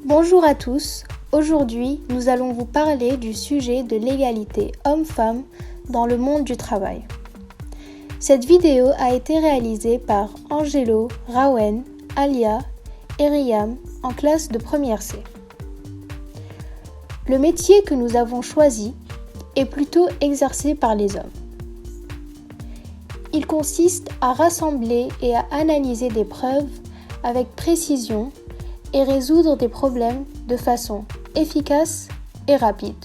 Bonjour à tous, aujourd'hui nous allons vous parler du sujet de l'égalité homme-femme dans le monde du travail. Cette vidéo a été réalisée par Angelo, Rawen, Alia et Riam en classe de première C. Le métier que nous avons choisi est plutôt exercé par les hommes. Il consiste à rassembler et à analyser des preuves avec précision et résoudre des problèmes de façon efficace et rapide.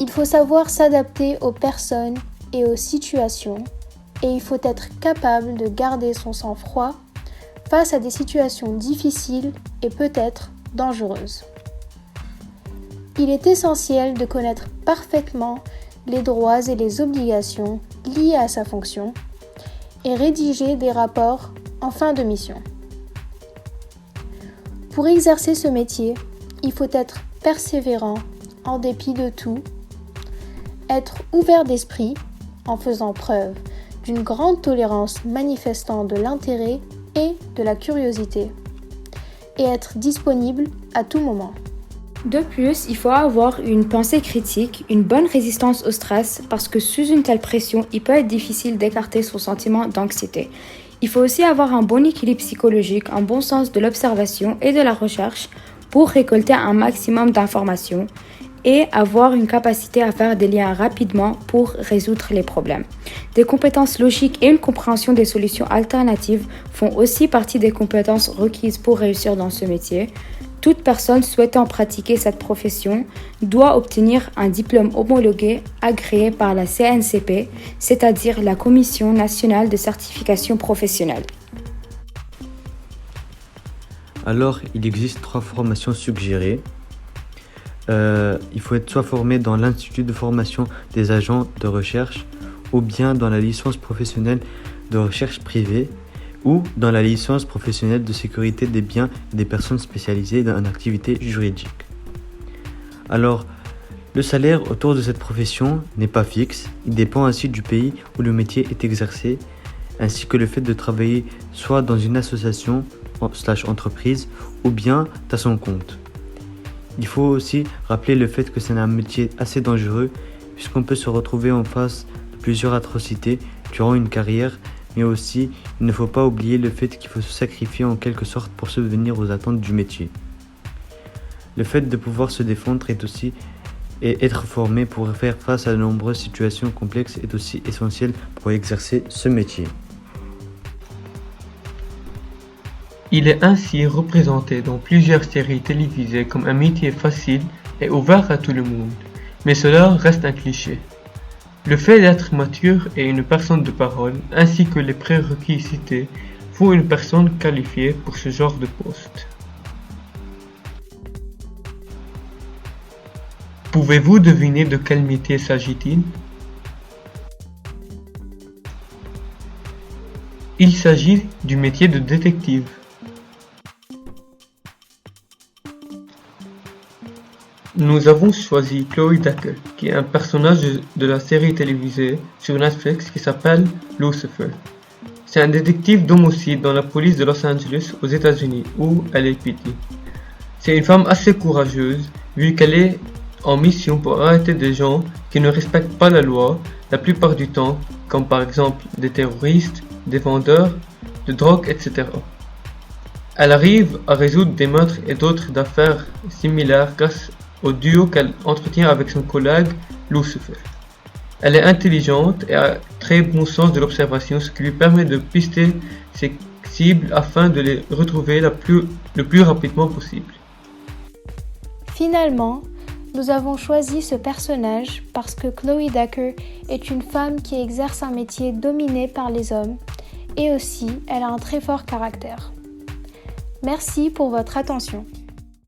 Il faut savoir s'adapter aux personnes et aux situations et il faut être capable de garder son sang-froid face à des situations difficiles et peut-être dangereuses. Il est essentiel de connaître parfaitement les droits et les obligations liées à sa fonction et rédiger des rapports en fin de mission. Pour exercer ce métier, il faut être persévérant en dépit de tout, être ouvert d'esprit en faisant preuve d'une grande tolérance manifestant de l'intérêt et de la curiosité, et être disponible à tout moment. De plus, il faut avoir une pensée critique, une bonne résistance au stress, parce que sous une telle pression, il peut être difficile d'écarter son sentiment d'anxiété. Il faut aussi avoir un bon équilibre psychologique, un bon sens de l'observation et de la recherche pour récolter un maximum d'informations et avoir une capacité à faire des liens rapidement pour résoudre les problèmes. Des compétences logiques et une compréhension des solutions alternatives font aussi partie des compétences requises pour réussir dans ce métier. Toute personne souhaitant pratiquer cette profession doit obtenir un diplôme homologué agréé par la CNCP, c'est-à-dire la Commission nationale de certification professionnelle. Alors, il existe 3 formations suggérées. Il faut être soit formé dans l'Institut de formation des agents de recherche ou bien dans la licence professionnelle de recherche privée ou dans la licence professionnelle de sécurité des biens et des personnes spécialisées dans une activité juridique. Alors, le salaire autour de cette profession n'est pas fixe, il dépend ainsi du pays où le métier est exercé, ainsi que le fait de travailler soit dans une association / entreprise ou bien à son compte. Il faut aussi rappeler le fait que c'est un métier assez dangereux puisqu'on peut se retrouver en face de plusieurs atrocités durant une carrière, mais aussi il ne faut pas oublier le fait qu'il faut se sacrifier en quelque sorte pour subvenir aux attentes du métier. Le fait de pouvoir se défendre et être formé pour faire face à de nombreuses situations complexes est aussi essentiel pour exercer ce métier. Il est ainsi représenté dans plusieurs séries télévisées comme un métier facile et ouvert à tout le monde, mais cela reste un cliché. Le fait d'être mature et une personne de parole, ainsi que les prérequis cités, font une personne qualifiée pour ce genre de poste. Pouvez-vous deviner de quel métier s'agit-il ? Il s'agit du métier de détective. Nous avons choisi Chloe Decker, qui est un personnage de la série télévisée sur Netflix qui s'appelle Lucifer. C'est un détective d'homicide dans la police de Los Angeles aux États-Unis, ou LAPD. C'est une femme assez courageuse, vu qu'elle est en mission pour arrêter des gens qui ne respectent pas la loi, la plupart du temps, comme par exemple des terroristes, des vendeurs de drogue, etc. Elle arrive à résoudre des meurtres et d'autres affaires similaires grâce au duo qu'elle entretient avec son collègue Lucifer. Elle est intelligente et a très bon sens de l'observation, ce qui lui permet de pister ses cibles afin de les retrouver le plus rapidement possible. Finalement, nous avons choisi ce personnage parce que Chloe Decker est une femme qui exerce un métier dominé par les hommes et aussi elle a un très fort caractère. Merci pour votre attention.